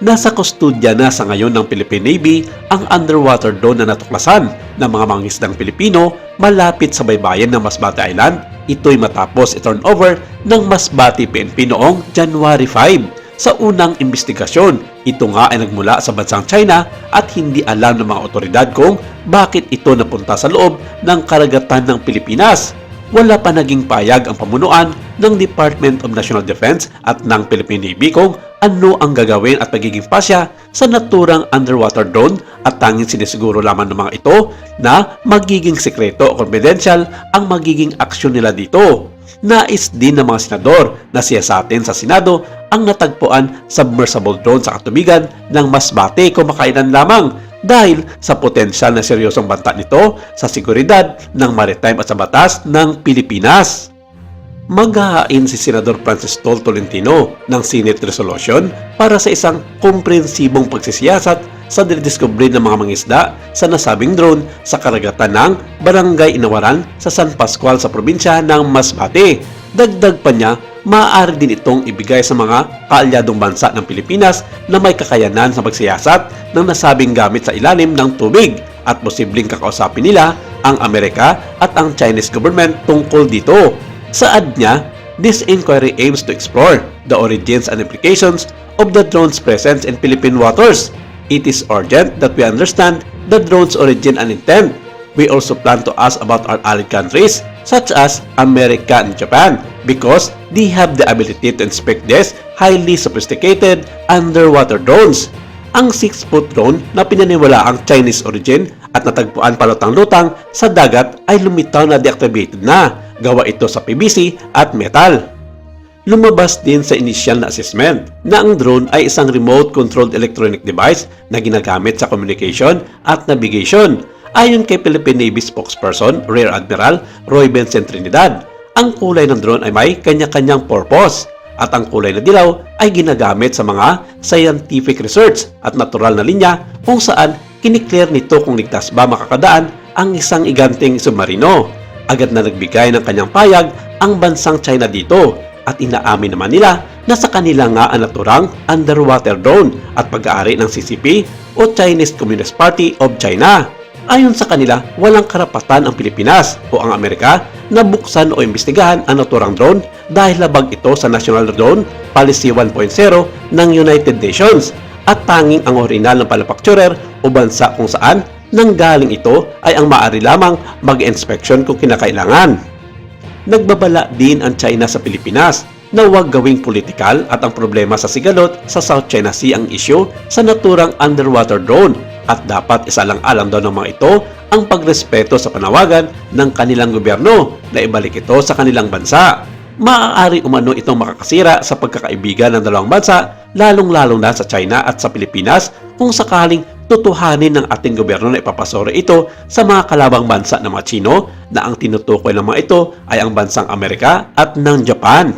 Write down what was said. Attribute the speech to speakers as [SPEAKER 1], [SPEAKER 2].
[SPEAKER 1] Nasa kustudya na sa ngayon ng Philippine Navy ang underwater drone na natuklasan ng mga mangingisdang Pilipino malapit sa baybayin ng Masbate Island. Ito'y matapos i-turn over ng Masbate PNP noong January 5. Sa unang investigasyon, ito nga ay nagmula sa bansang China at hindi alam ng mga otoridad kung bakit ito napunta sa loob ng karagatan ng Pilipinas. Wala pa naging payag ang pamunuan ng Department of National Defense at ng Philippine Navy kung ano ang gagawin at magiging pasya sa naturang underwater drone at tanging sinisiguro lamang ng mga ito na magiging sekreto o confidential ang magiging aksyon nila dito. Nais din ng mga senador na siyasatin sa Senado ang natagpuan submersible drone sa katubigan ng Masbate kung makailan lamang dahil sa potensyal na seryosong banta nito sa seguridad ng maritime at sa batas ng Pilipinas. Maghahain si Senador Francis Tolentino ng Senate Resolution para sa isang komprehensibong pagsisiyasat sa dinidiskubre ng mga mangisda sa nasabing drone sa karagatan ng Barangay Inawaran sa San Pascual sa probinsya ng Masbate. Dagdag pa niya, maaari din itong ibigay sa mga kaalyadong bansa ng Pilipinas na may kakayanan sa pagsiyasat ng nasabing gamit sa ilalim ng tubig at posibleng kakausapin nila ang Amerika at ang Chinese government tungkol dito. Saad niya, this inquiry aims to explore the origins and implications of the drone's presence in Philippine waters. It is urgent that we understand the drone's origin and intent. We also plan to ask about our allied countries such as America and Japan because they have the ability to inspect these highly sophisticated underwater drones. Ang 6-foot drone na pinaniwala ang Chinese origin at natagpuan palutang-lutang sa dagat ay lumitaw na deactivated na. Gawa ito sa PVC at metal. Lumabas din sa initial na assessment na ang drone ay isang remote-controlled electronic device na ginagamit sa communication at navigation. Ayon kay Philippine Navy spokesperson Rear Admiral Roy Vincent Trinidad, ang kulay ng drone ay may kanya-kanyang purpose at ang kulay na dilaw ay ginagamit sa mga scientific research at natural na linya kung saan kiniklear nito kung ligtas ba makakadaan ang isang iganting submarino. Agad na nagbigay ng kanyang payag ang bansang China dito at inaamin naman nila na sa kanila nga ang naturang underwater drone at pag-aari ng CCP o Chinese Communist Party of China. Ayon sa kanila, walang karapatan ang Pilipinas o ang Amerika na buksan o imbestigahan ang naturang drone dahil labag ito sa National Drone Policy 1.0 ng United Nations at tanging ang orihinal ng manufacturer o bansa kung saan nanggaling ito ay ang maaari lamang mag-inspection kung kinakailangan. Nagbabala din ang China sa Pilipinas na huwag gawing politikal at ang problema sa sigalot sa South China Sea ang issue sa naturang underwater drone at dapat isalang-alang daw ng mga ito ang pagrespeto sa panawagan ng kanilang gobyerno na ibalik ito sa kanilang bansa. Maaari umano itong makakasira sa pagkakaibigan ng dalawang bansa lalong-lalong na sa China at sa Pilipinas kung sakaling tutuhanin ng ating gobyerno na ipapasoro ito sa mga kalabang bansa ng mga Chino na ang tinutukoy ng mga ito ay ang bansang Amerika at ng Japan.